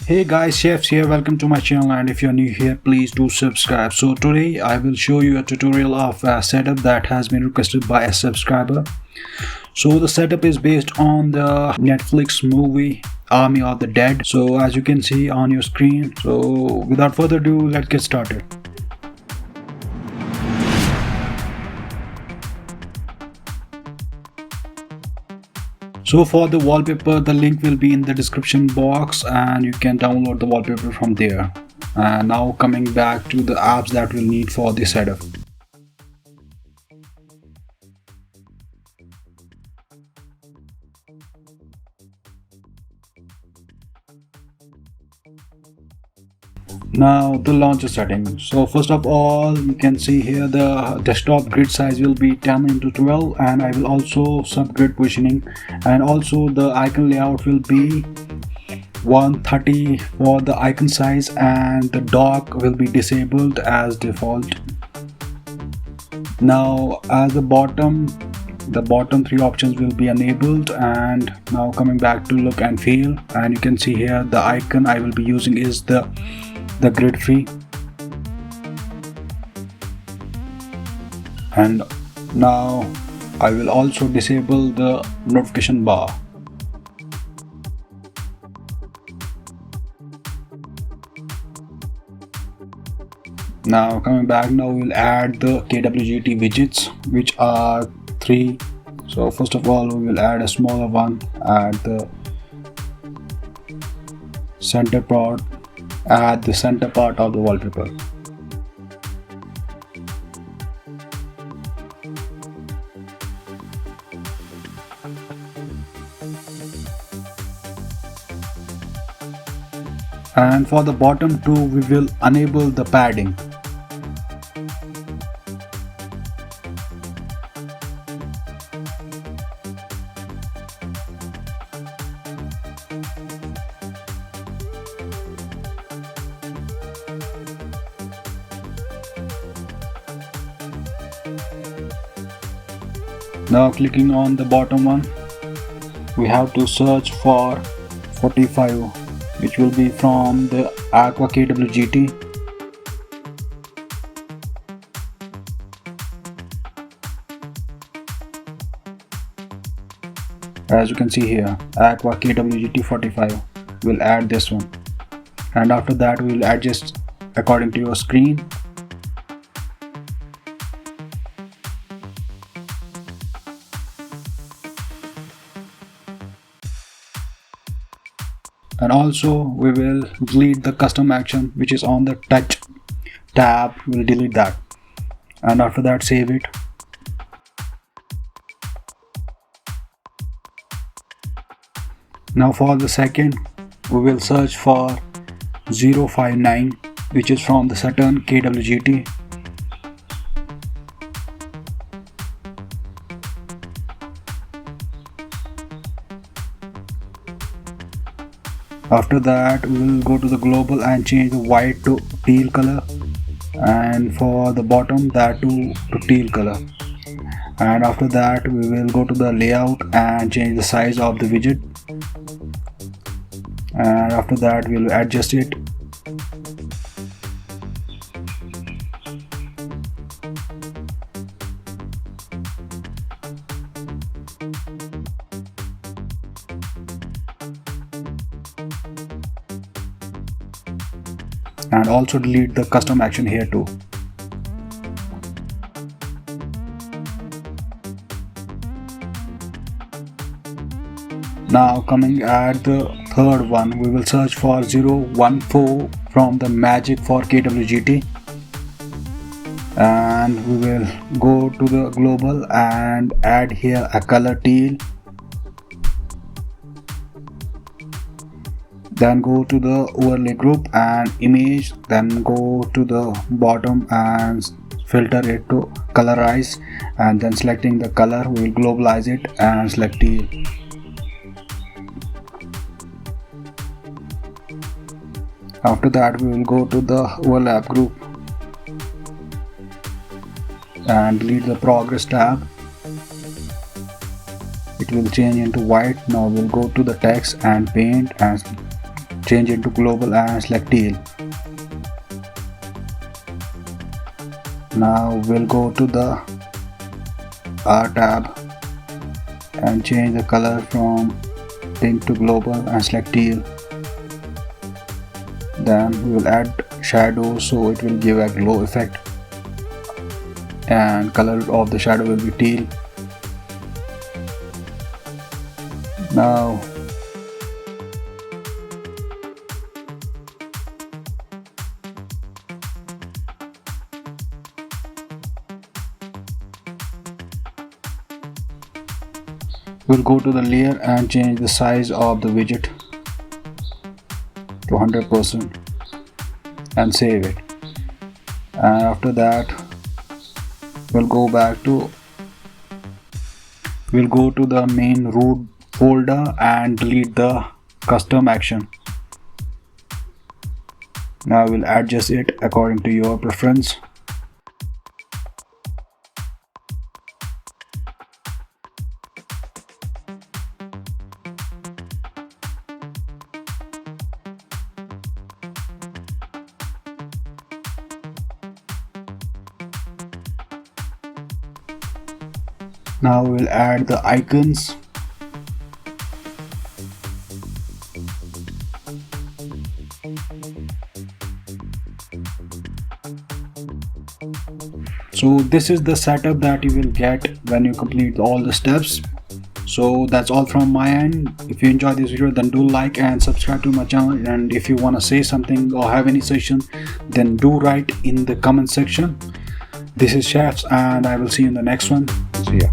Hey guys, shaFs here. Welcome to my channel, and if you're new here, please do subscribe. So today I will show you a tutorial of a setup that has been requested by a subscriber. So the setup is based on the Netflix movie Army of the Dead. So as you can see on your screen. So without further ado, let's get started. So for the wallpaper, the link will be in the description box and you can download the wallpaper from there. And now coming back to the apps that we'll need for the setup. Now the launcher settings. So first of all, you can see here the desktop grid size will be 10:12, and I will also subgrid positioning, and also the icon layout will be 130 for the icon size, and the dock will be disabled as default. Now as the bottom three options will be enabled. And now coming back to look and feel, and you can see here the icon I will be using is the grid free. And now I will also disable the notification bar. Now coming back, now we'll add the KWGT widgets, which are 3. So first of all, we will add a smaller one at the center part of the wallpaper. And for the bottom two, we will enable the padding. Now clicking on the bottom one, we have to search for 45, which will be from the Aqua KWGT. As you can see here, Aqua KWGT 45, we'll add this one, and after that we will adjust according to your screen. And also we will delete the custom action which is on the touch tab. We'll delete that, and after that save it. Now for the second, we will search for 059, which is from the Saturn KWGT. After that, we will go to the global and change the white to teal color, and for the bottom, that to teal color. And after that, we will go to the layout and change the size of the widget, and after that we will adjust it. And also delete the custom action here too. Now coming at the third one, we will search for 014 from the Magic for KWGT, and we will go to the global and add here a color teal. Then go to the overlay group and image, then go to the bottom and filter it to colorize, and then selecting the color, we will globalize it and select teal. After that we will go to the overlap group and delete the progress tab. It will change into white. Now we'll go to the text and paint and change it to global and select teal. Now we'll go to the R tab and change the color from pink to global and select teal. Then we will add shadow so it will give a glow effect, and color of the shadow will be teal. Now we'll go to the layer and change the size of the widget to 100% and save it. And after that we'll go to the main root folder and delete the custom action. Now we'll adjust it according to your preference. Now we'll add the icons. So this is the setup that you will get when you complete all the steps. So that's all from my end. If you enjoyed this video, then do like and subscribe to my channel, and if you want to say something or have any suggestion, then do write in the comment section. This is shaFs, and I will see you in the next one. See ya.